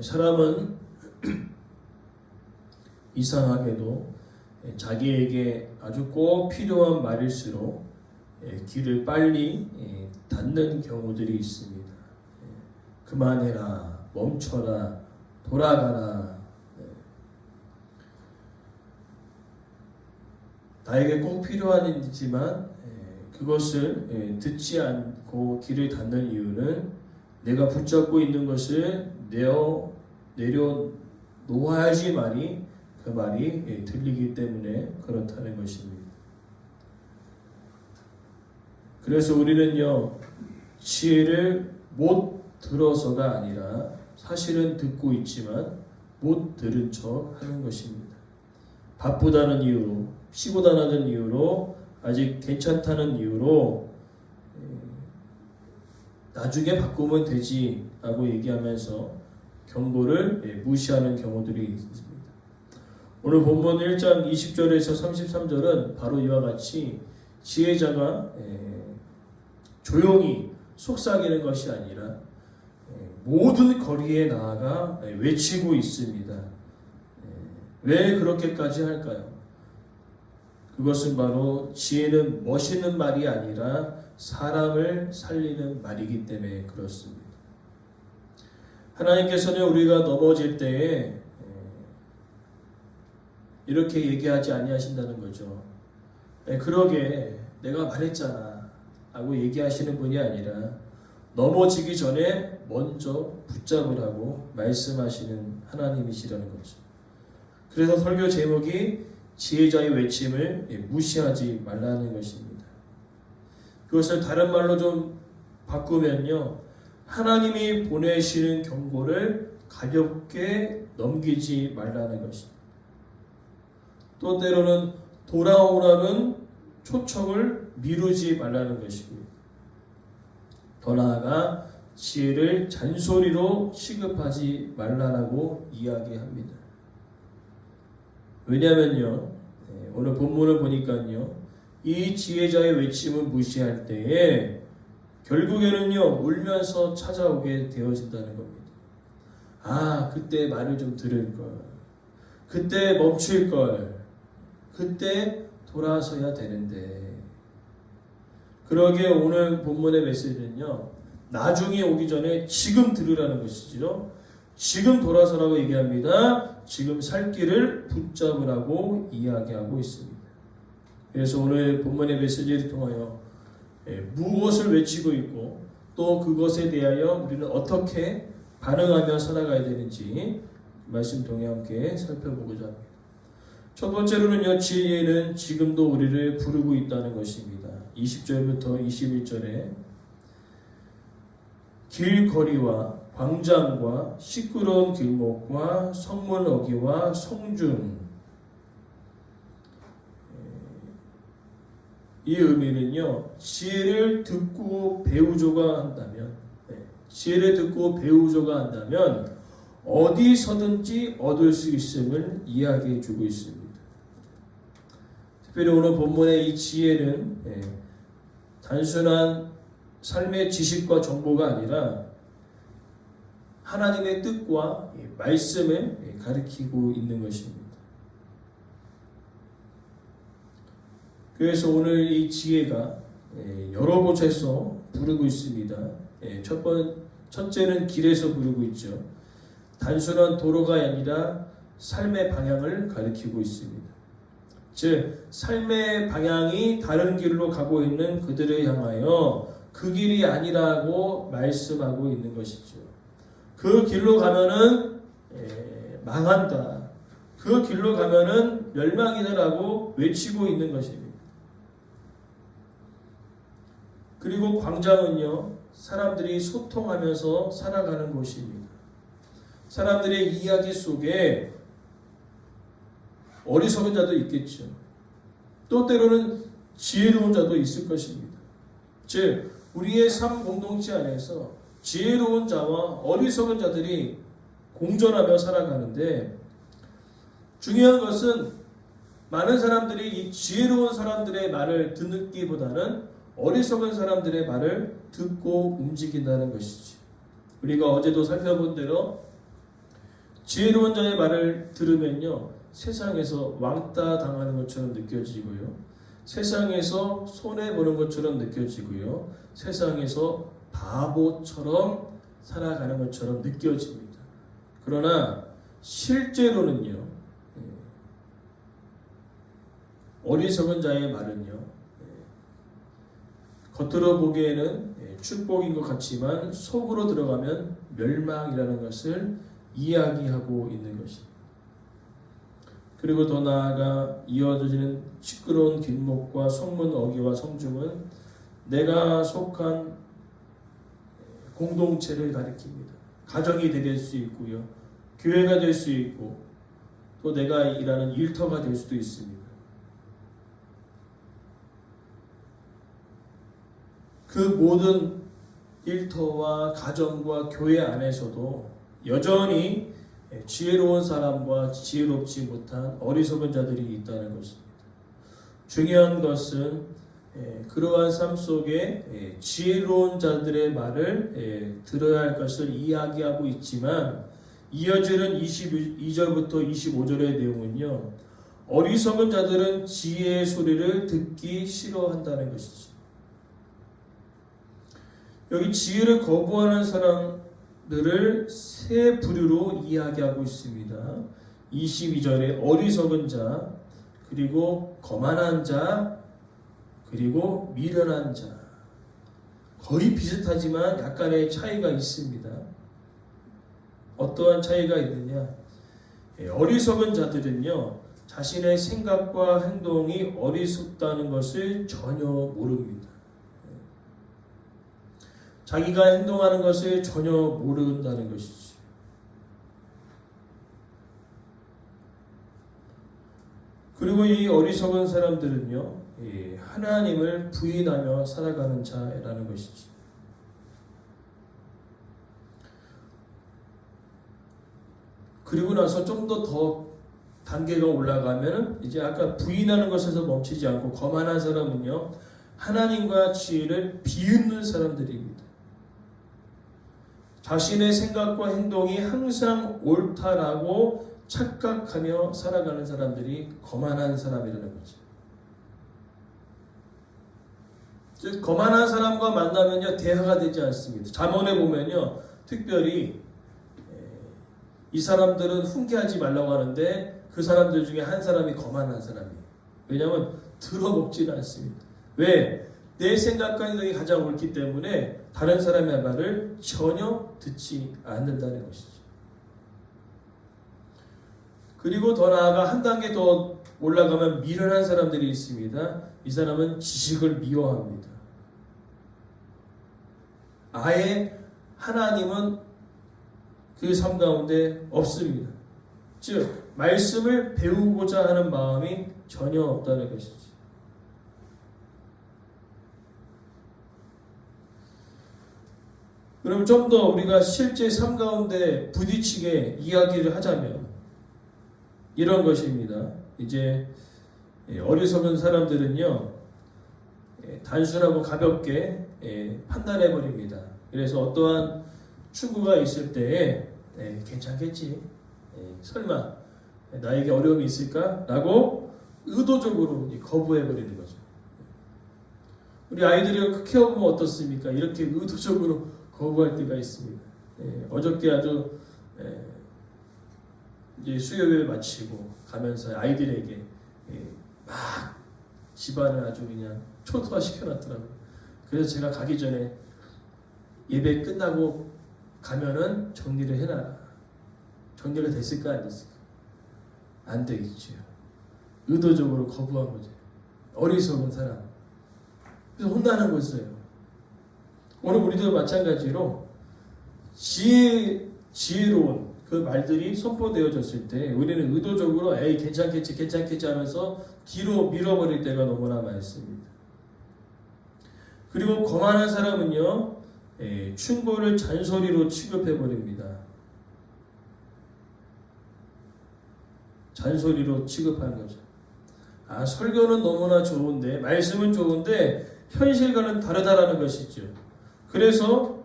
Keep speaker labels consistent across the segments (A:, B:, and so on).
A: 사람은 이상하게도 자기에게 아주 꼭 필요한 말일수록 귀를 빨리 닫는 경우들이 있습니다. 그만해라, 멈춰라, 돌아가라. 나에게 꼭 필요한 일이지만 그것을 듣지 않고 귀를 닫는 이유는 내가 붙잡고 있는 것을 내려놓아야지 그 말이 들리기 때문에 그렇다는 것입니다. 그래서 우리는요, 지혜를 못 들어서가 아니라 사실은 듣고 있지만 못 들은 척 하는 것입니다. 바쁘다는 이유로, 피곤하다는 이유로, 아직 괜찮다는 이유로 나중에 바꾸면 되지 라고 얘기하면서 경고를 무시하는 경우들이 있습니다. 오늘 본문 1장 20절에서 33절은 바로 이와 같이 지혜자가 조용히 속삭이는 것이 아니라 모든 거리에 나아가 외치고 있습니다. 왜 그렇게까지 할까요? 그것은 바로 지혜는 멋있는 말이 아니라 사람을 살리는 말이기 때문에 그렇습니다. 하나님께서는 우리가 넘어질 때에 이렇게 얘기하지 아니하신다는 거죠. 그러게 내가 말했잖아 하고 얘기하시는 분이 아니라 넘어지기 전에 먼저 붙잡으라고 말씀하시는 하나님이시라는 거죠. 그래서 설교 제목이 지혜자의 외침을 무시하지 말라는 것입니다. 그것을 다른 말로 좀 바꾸면요, 하나님이 보내시는 경고를 가볍게 넘기지 말라는 것입니다. 또 때로는 돌아오라는 초청을 미루지 말라는 것이고요. 더 나아가 지혜를 잔소리로 취급하지 말라고 이야기합니다. 왜냐하면요, 오늘 본문을 보니까요, 이 지혜자의 외침을 무시할 때에 결국에는요, 울면서 찾아오게 되어진다는 겁니다. 아, 그때 말을 좀 들을 걸, 그때 멈출 걸, 그때 돌아서야 되는데. 그러기에 오늘 본문의 메시지는요, 나중에 오기 전에 지금 들으라는 것이죠. 지금 돌아서라고 얘기합니다. 지금 살 길을 붙잡으라고 이야기하고 있습니다. 그래서 오늘 본문의 메시지를 통하여 무엇을 외치고 있고 또 그것에 대하여 우리는 어떻게 반응하며 살아가야 되는지 말씀 통해 함께 살펴보고자 합니다. 첫 번째로는요, 지혜는 지금도 우리를 부르고 있다는 것입니다. 20절부터 21절에 길거리와 광장과 시끄러운 길목과 성문 어귀와 성중, 이 의미는요, 지혜를 듣고 배우조가 한다면 어디서든지 얻을 수 있음을 이야기해 주고 있습니다. 특별히 오늘 본문의 이 지혜는 단순한 삶의 지식과 정보가 아니라 하나님의 뜻과 말씀을 가리키고 있는 것입니다. 그래서 오늘 이 지혜가 여러 곳에서 부르고 있습니다. 첫째는 길에서 부르고 있죠. 단순한 도로가 아니라 삶의 방향을 가리키고 있습니다. 즉, 삶의 방향이 다른 길로 가고 있는 그들을 향하여 그 길이 아니라고 말씀하고 있는 것이죠. 그 길로 가면은 망한다. 그 길로 가면은 멸망이다라고 외치고 있는 것입니다. 그리고 광장은요, 사람들이 소통하면서 살아가는 곳입니다. 사람들의 이야기 속에 어리석은 자도 있겠죠. 또 때로는 지혜로운 자도 있을 것입니다. 즉, 우리의 삶 공동체 안에서 지혜로운 자와 어리석은 자들이 공존하며 살아가는데, 중요한 것은 많은 사람들이 이 지혜로운 사람들의 말을 듣기보다는 어리석은 사람들의 말을 듣고 움직인다는 것이지. 우리가 어제도 살펴본 대로 지혜로운 자의 말을 들으면요, 세상에서 왕따 당하는 것처럼 느껴지고요, 세상에서 손해보는 것처럼 느껴지고요, 세상에서 바보처럼 살아가는 것처럼 느껴집니다. 그러나 실제로는요, 어리석은 자의 말은요, 겉으로 보기에는 축복인 것 같지만 속으로 들어가면 멸망이라는 것을 이야기하고 있는 것입니다. 그리고 더 나아가 이어지는 시끄러운 길목과 성문 어귀와 성중은 내가 속한 공동체를 가리킵니다. 가정이 될 수 있고요, 교회가 될 수 있고, 또 내가 일하는 일터가 될 수도 있습니다. 그 모든 일터와 가정과 교회 안에서도 여전히 지혜로운 사람과 지혜롭지 못한 어리석은 자들이 있다는 것입니다. 중요한 것은 그러한 삶 속에 지혜로운 자들의 말을 들어야 할 것을 이야기하고 있지만, 이어지는 22절부터 25절의 내용은요, 어리석은 자들은 지혜의 소리를 듣기 싫어한다는 것이죠. 여기 지혜를 거부하는 사람들을 세 부류로 이야기하고 있습니다. 22절에 어리석은 자, 그리고 거만한 자, 그리고 미련한 자. 거의 비슷하지만 약간의 차이가 있습니다. 어떠한 차이가 있느냐? 어리석은 자들은요, 자신의 생각과 행동이 어리석다는 것을 전혀 모릅니다. 자기가 행동하는 것을 전혀 모른다는 것이죠. 그리고 이 어리석은 사람들은요, 하나님을 부인하며 살아가는 자라는 것이죠. 그리고 나서 좀 더 단계가 올라가면 이제 아까 부인하는 것에서 멈추지 않고 거만한 사람은요, 하나님과 지혜를 비웃는 사람들입니다. 자신의 생각과 행동이 항상 옳다라고 착각하며 살아가는 사람들이 거만한 사람이라는 거죠. 즉 거만한 사람과 만나면요, 대화가 되지 않습니다. 잠언에 보면요, 특별히 이 사람들은 훈계하지 말라고 하는데 그 사람들 중에 한 사람이 거만한 사람이에요. 왜냐하면 들어먹지는 않습니다. 왜? 내 생각과 행동이 가장 옳기 때문에 다른 사람의 말을 전혀 듣지 않는다는 것이죠. 그리고 더 나아가 한 단계 더 올라가면 미련한 사람들이 있습니다. 이 사람은 지식을 미워합니다. 아예 하나님은 그 삶 가운데 없습니다. 즉 말씀을 배우고자 하는 마음이 전혀 없다는 것이죠. 그럼 좀 더 우리가 실제 삶 가운데 부딪히게 이야기를 하자면 이런 것입니다. 이제 어리석은 사람들은요, 단순하고 가볍게 판단해 버립니다. 그래서 어떠한 충고가 있을 때에 괜찮겠지, 설마 나에게 어려움이 있을까? 라고 의도적으로 거부해 버리는 거죠. 우리 아이들을 키워보면 어떻습니까? 이렇게 의도적으로 거부할 때가 있습니다. 어저께 아주 이제 수요일 마치고 가면서 아이들에게 막 집안을 아주 그냥 초토화시켜놨더라고요. 그래서 제가 가기 전에 예배 끝나고 가면은 정리를 해놔라. 정리가 됐을까 안 됐을까? 안 되겠죠. 의도적으로 거부한 거죠. 어리석은 사람. 그래서 혼나는 거였어요. 오늘 우리도 마찬가지로 지혜로운 그 말들이 선포되어졌을 때 우리는 의도적으로 에이 괜찮겠지 하면서 뒤로 밀어버릴 때가 너무나 많습니다. 그리고 거만한 사람은요, 충고를 잔소리로 취급해버립니다. 잔소리로 취급하는 거죠. 아, 설교는 너무나 좋은데, 말씀은 좋은데 현실과는 다르다라는 것이죠. 그래서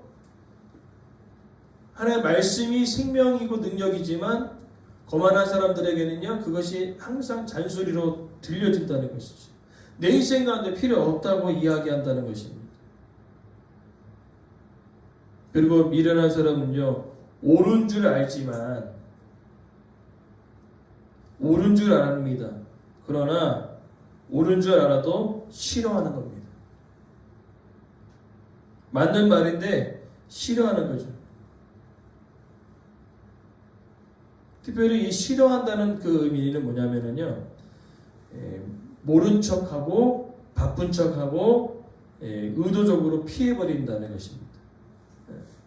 A: 하나님의 말씀이 생명이고 능력이지만 거만한 사람들에게는요, 그것이 항상 잔소리로 들려진다는 것이죠. 내 인생 가운데 필요 없다고 이야기한다는 것입니다. 그리고 미련한 사람은요, 옳은 줄 알지만 옳은 줄 압니다. 그러나 옳은 줄 알아도 싫어하는 겁니다. 맞는 말인데 싫어하는 거죠. 특별히 이 싫어한다는 그 의미는 뭐냐면요, 모른 척하고 바쁜 척하고 의도적으로 피해버린다는 것입니다.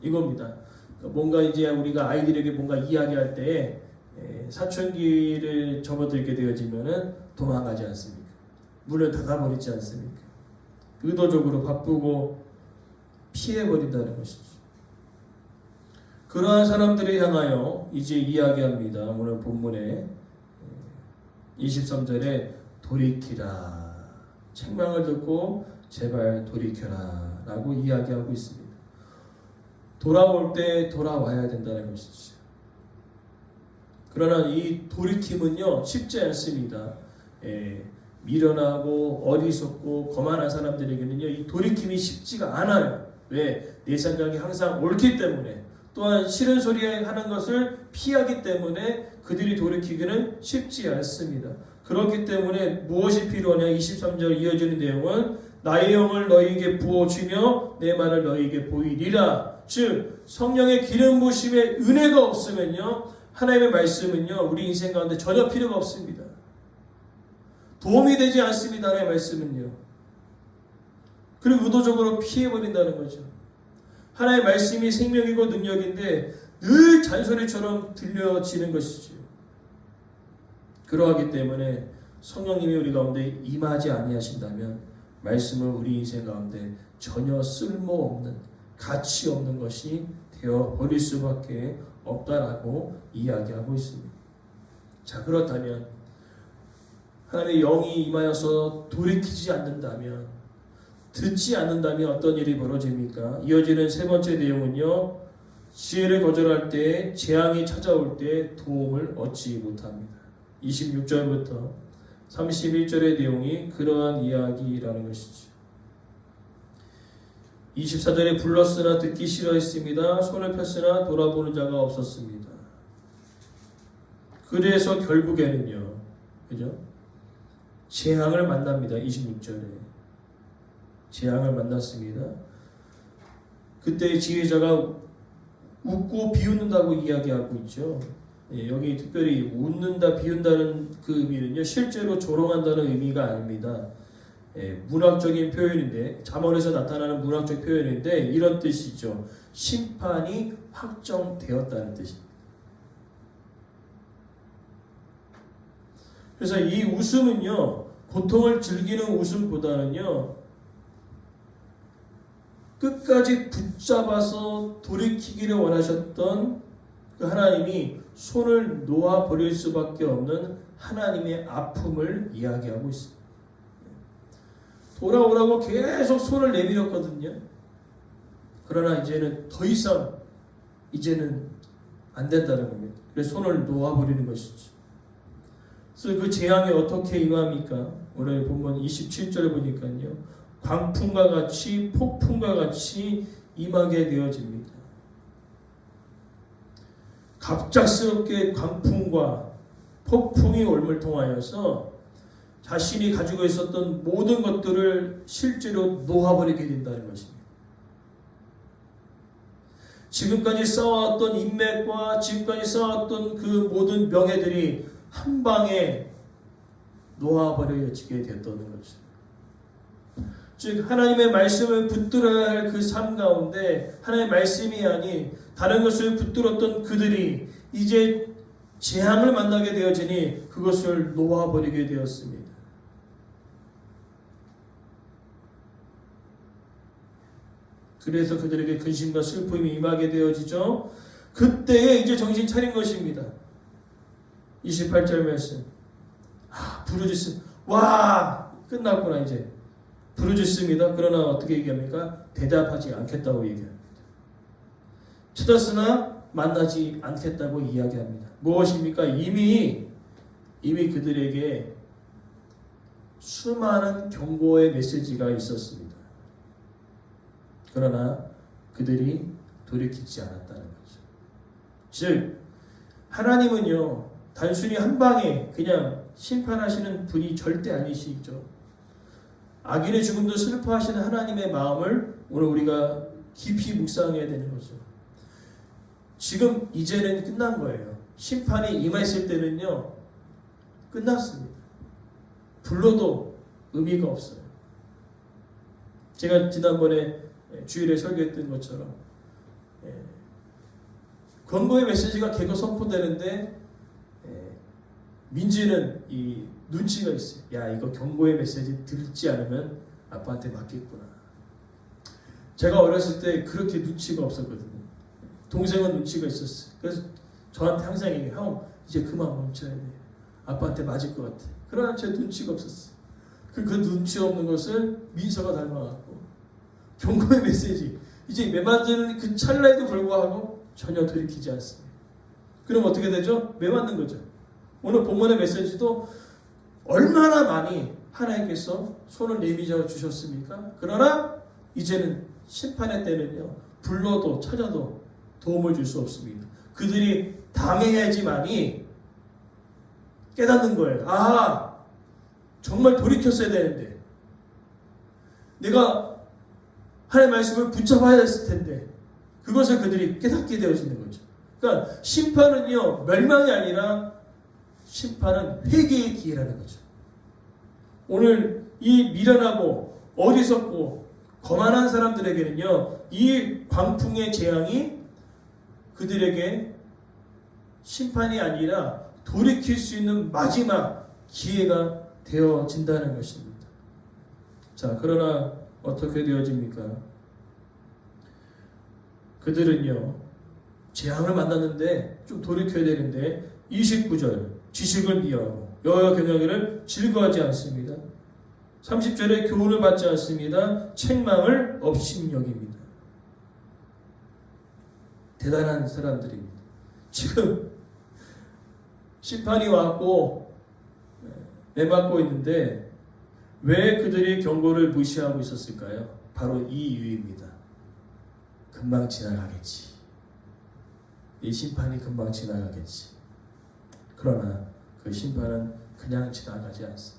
A: 이겁니다. 뭔가 이제 우리가 아이들에게 뭔가 이야기할 때 사춘기를 접어들게 되어지면은 도망가지 않습니까? 문을 닫아버리지 않습니까? 의도적으로 바쁘고 피해버린다는 것이죠. 그러한 사람들을 향하여 이제 이야기합니다. 오늘 본문에 23절에 돌이키라. 책망을 듣고 제발 돌이켜라 라고 이야기하고 있습니다. 돌아올 때 돌아와야 된다는 것이죠. 그러나 이 돌이킴은요, 쉽지 않습니다. 미련하고 어리석고 거만한 사람들에게는요, 이 돌이킴이 쉽지가 않아요. 왜? 내 생각이 항상 옳기 때문에, 또한 싫은 소리 하는 것을 피하기 때문에 그들이 돌이키기는 쉽지 않습니다. 그렇기 때문에 무엇이 필요하냐? 23절 이어지는 내용은 나의 영을 너희에게 부어주며 내 말을 너희에게 보이리라. 즉 성령의 기름 부으심의 은혜가 없으면요, 하나님의 말씀은요, 우리 인생 가운데 전혀 필요가 없습니다. 도움이 되지 않습니다. 하나님의 말씀은요. 그리고 의도적으로 피해버린다는 거죠. 하나님의 말씀이 생명이고 능력인데 늘 잔소리처럼 들려지는 것이죠. 그러하기 때문에 성령님이 우리 가운데 임하지 아니하신다면 말씀은 우리 인생 가운데 전혀 쓸모없는, 가치 없는 것이 되어 버릴 수밖에 없다라고 이야기하고 있습니다. 자, 그렇다면 하나님의 영이 임하여서 돌이키지 않는다면, 듣지 않는다면 어떤 일이 벌어집니까? 이어지는 세 번째 내용은요, 지혜를 거절할 때, 재앙이 찾아올 때 도움을 얻지 못합니다. 26절부터 31절의 내용이 그러한 이야기라는 것이죠. 24절에 불렀으나 듣기 싫어했습니다. 손을 폈으나 돌아보는 자가 없었습니다. 그래서 결국에는요, 그죠? 재앙을 만납니다. 26절에 재앙을 만났습니다. 그때 지혜자가 웃고 비웃는다고 이야기하고 있죠. 여기 특별히 웃는다, 비운다는 그 의미는요, 실제로 조롱한다는 의미가 아닙니다. 문학적인 표현인데, 잠언에서 나타나는 문학적 표현인데 이런 뜻이죠. 심판이 확정되었다는 뜻입니다. 그래서 이 웃음은요, 고통을 즐기는 웃음보다는요, 끝까지 붙잡아서 돌이키기를 원하셨던 그 하나님이 손을 놓아버릴 수밖에 없는 하나님의 아픔을 이야기하고 있습니다. 돌아오라고 계속 손을 내밀었거든요. 그러나 이제는 더 이상 이제는 안 된다는 겁니다. 그래서 손을 놓아버리는 것이죠. 그래서 그 재앙이 어떻게 임합니까? 오늘 본문 27절에 보니까요, 광풍과 같이 폭풍과 같이 임하게 되어집니다. 갑작스럽게 광풍과 폭풍이 올물 통하여서 자신이 가지고 있었던 모든 것들을 실제로 놓아버리게 된다는 것입니다. 지금까지 쌓아왔던 인맥과 지금까지 쌓아왔던 그 모든 명예들이 한 방에 놓아버려지게 됐다는 것입니다. 즉 하나님의 말씀을 붙들어야 할 그 삶 가운데 하나님의 말씀이 아닌 다른 것을 붙들었던 그들이 이제 재앙을 만나게 되어지니 그것을 놓아버리게 되었습니다. 그래서 그들에게 근심과 슬픔이 임하게 되어지죠. 그때에 이제 정신 차린 것입니다. 28절 말씀. 부르짖습니다. 와, 끝났구나 이제. 부르짖습니다. 그러나 어떻게 얘기합니까? 대답하지 않겠다고 얘기합니다. 찾았으나 만나지 않겠다고 이야기합니다. 무엇입니까? 이미 그들에게 수많은 경고의 메시지가 있었습니다. 그러나 그들이 돌이키지 않았다는 거죠. 즉 하나님은요 단순히 한 방에 그냥 심판하시는 분이 절대 아니시죠. 악인의 죽음도 슬퍼하시는 하나님의 마음을 오늘 우리가 깊이 묵상해야 되는 거죠. 지금 이제는 끝난 거예요. 심판이 임했을 때는요 끝났습니다. 불러도 의미가 없어요. 제가 지난번에 주일에 설교했던 것처럼 권고의 메시지가 계속 선포되는데 민지는 이 눈치가 있어요. 야, 이거 경고의 메시지 듣지 않으면 아빠한테 맞겠구나. 제가 어렸을 때 그렇게 눈치가 없었거든요. 동생은 눈치가 있었어요. 그래서 저한테 항상 얘기해요. 형, 이제 그만 멈춰야 돼. 아빠한테 맞을 것 같아. 그러나 제 눈치가 없었어요. 그 눈치 없는 것을 민서가 닮아갖고 경고의 메시지 이제 매맞는 그 찰나에도 불구하고 전혀 돌이키지 않습니다. 그럼 어떻게 되죠? 매맞는 거죠. 오늘 본문의 메시지도 얼마나 많이 하나님께서 손을 내밀어 주셨습니까? 그러나 이제는 심판의 때는요 불러도 찾아도 도움을 줄 수 없습니다. 그들이 당해야지만이 깨닫는 거예요. 아, 정말 돌이켰어야 되는데 내가 하나님의 말씀을 붙잡아야 했을 텐데 그것을 그들이 깨닫게 되어지는 거죠. 그러니까 심판은요 멸망이 아니라 심판은 회개의 기회라는 거죠. 오늘 이 미련하고 어리석고 거만한 사람들에게는요 이 광풍의 재앙이 그들에게 심판이 아니라 돌이킬 수 있는 마지막 기회가 되어진다는 것입니다. 자, 그러나 어떻게 되어집니까? 그들은요 재앙을 만났는데 좀 돌이켜야 되는데 29절 지식을 미워하고 여호와 경외하기를 즐거워하지 않습니다. 30절에 교훈을 받지 않습니다. 책망을 업신여깁니다. 대단한 사람들입니다. 지금 심판이 왔고 매맞고 있는데 왜 그들이 경고를 무시하고 있었을까요? 바로 이 이유입니다. 금방 지나가겠지. 이 심판이 금방 지나가겠지. 그러나 그 심판은 그냥 지나가지 않습니다.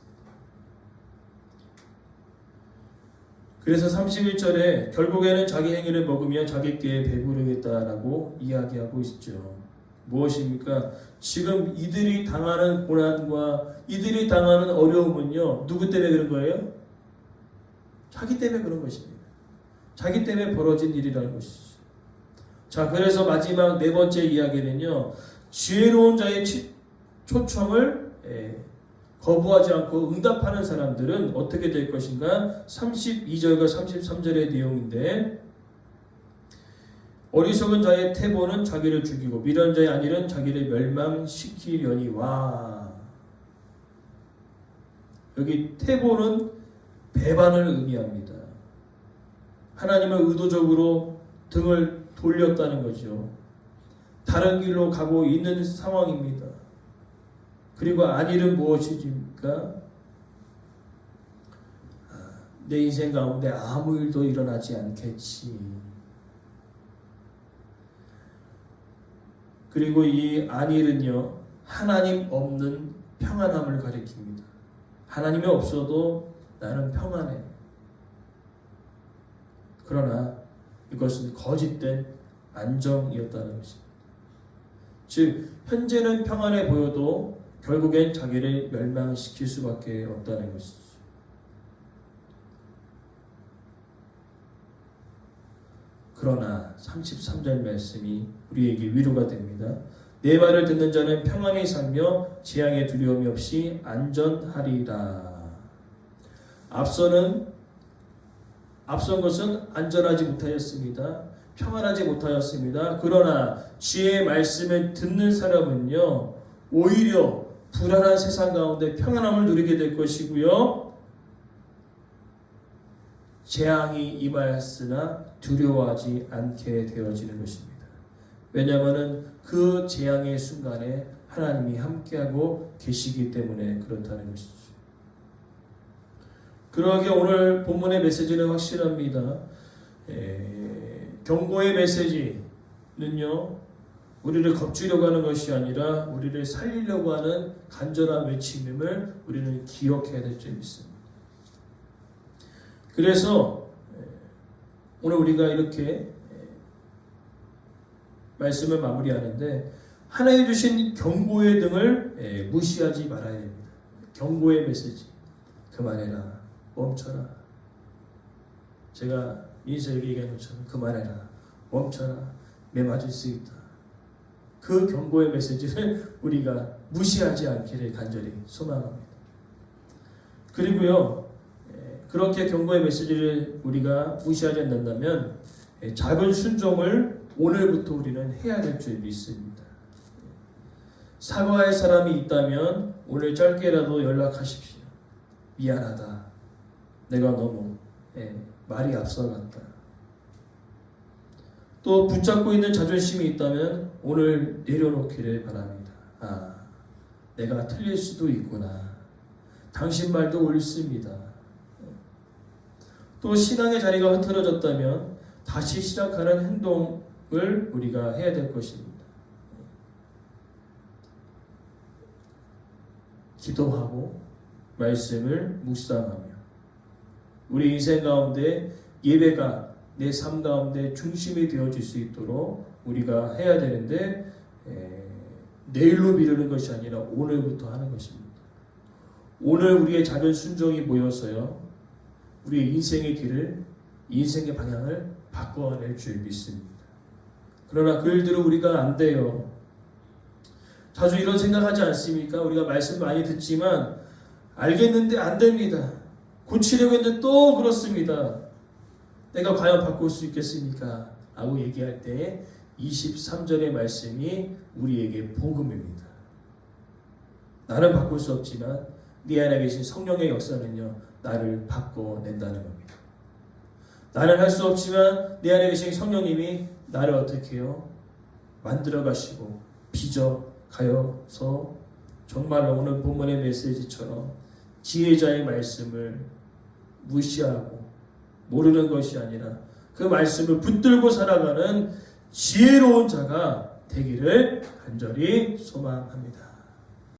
A: 그래서 31절에 결국에는 자기 행위를 먹으며 자기께 배부르겠다라고 이야기하고 있죠. 무엇입니까? 지금 이들이 당하는 고난과 이들이 당하는 어려움은요 누구 때문에 그런 거예요? 자기 때문에 그런 것입니다. 자기 때문에 벌어진 일이라는 것이죠. 자, 그래서 마지막 네 번째 이야기는요 지혜로운 자의 초청을 거부하지 않고 응답하는 사람들은 어떻게 될 것인가? 32절과 33절의 내용인데 어리석은 자의 태보는 자기를 죽이고 미련한 자의 안일은 자기를 멸망시키려니와. 여기 태보는 배반을 의미합니다. 하나님을 의도적으로 등을 돌렸다는 거죠. 다른 길로 가고 있는 상황입니다. 그리고 안일은 무엇입니까? 내 인생 가운데 아무 일도 일어나지 않겠지. 그리고 이 안일은요 하나님 없는 평안함을 가리킵니다. 하나님이 없어도 나는 평안해. 그러나 이것은 거짓된 안정이었다는 것입니다. 즉 현재는 평안해 보여도 결국엔 자기를 멸망시킬 수밖에 없다는 것이죠. 그러나 33절 말씀이 우리에게 위로가 됩니다. 내 말을 듣는 자는 평안히 살며 재앙의 두려움이 없이 안전하리라. 앞선 것은 안전하지 못하였습니다. 평안하지 못하였습니다. 그러나 주의 말씀을 듣는 사람은요 오히려 불안한 세상 가운데 평안함을 누리게 될 것이고요 재앙이 임하였으나 두려워하지 않게 되어지는 것입니다. 왜냐하면 그 재앙의 순간에 하나님이 함께하고 계시기 때문에 그렇다는 것이죠. 그러기에 오늘 본문의 메시지는 확실합니다. 경고의 메시지는요, 우리를 겁주려고 하는 것이 아니라 우리를 살리려고 하는 간절한 외침임을 우리는 기억해야 될 줄 믿습니다. 그래서 오늘 우리가 이렇게 말씀을 마무리하는데, 하나님 주신 경고의 등을 무시하지 말아야 됩니다. 경고의 메시지, 그만해라, 멈춰라. 제가 민서에게 얘기한 것처럼 그만해라, 멈춰라, 매 맞을 수 있다. 그 경고의 메시지를 우리가 무시하지 않기를 간절히 소망합니다. 그리고요, 그렇게 경고의 메시지를 우리가 무시하지 않는다면 작은 순종을 오늘부터 우리는 해야 될 줄 믿습니다. 사과할 사람이 있다면 오늘 짧게라도 연락하십시오. 미안하다. 내가 너무 말이 앞서갔다. 또 붙잡고 있는 자존심이 있다면 오늘 내려놓기를 바랍니다. 아, 내가 틀릴 수도 있구나. 당신 말도 옳습니다. 또 신앙의 자리가 흐트러졌다면 다시 시작하는 행동을 우리가 해야 될 것입니다. 기도하고 말씀을 묵상하며 우리 인생 가운데 예배가 내 삶 가운데 중심이 되어질 수 있도록 우리가 해야 되는데, 내일로 미루는 것이 아니라 오늘부터 하는 것입니다. 오늘 우리의 작은 순종이 모여서요, 우리의 인생의 길을, 인생의 방향을 바꿔낼 줄 믿습니다. 그러나 그 일들은 우리가 안 돼요. 자주 이런 생각하지 않습니까? 우리가 말씀 많이 듣지만 알겠는데 안 됩니다. 고치려고 했는데 또 그렇습니다. 내가 과연 바꿀 수 있겠습니까? 라고 얘기할 때 23절의 말씀이 우리에게 복음입니다. 나는 바꿀 수 없지만 네 안에 계신 성령의 역사는요, 나를 바꿔낸다는 겁니다. 나는 할 수 없지만 내 안에 계신 성령님이 나를 어떻게 해요? 만들어 가시고 빚어 가여서 정말로 오늘 본문의 메시지처럼 지혜자의 말씀을 무시하고 모르는 것이 아니라 그 말씀을 붙들고 살아가는 지혜로운 자가 되기를 간절히 소망합니다.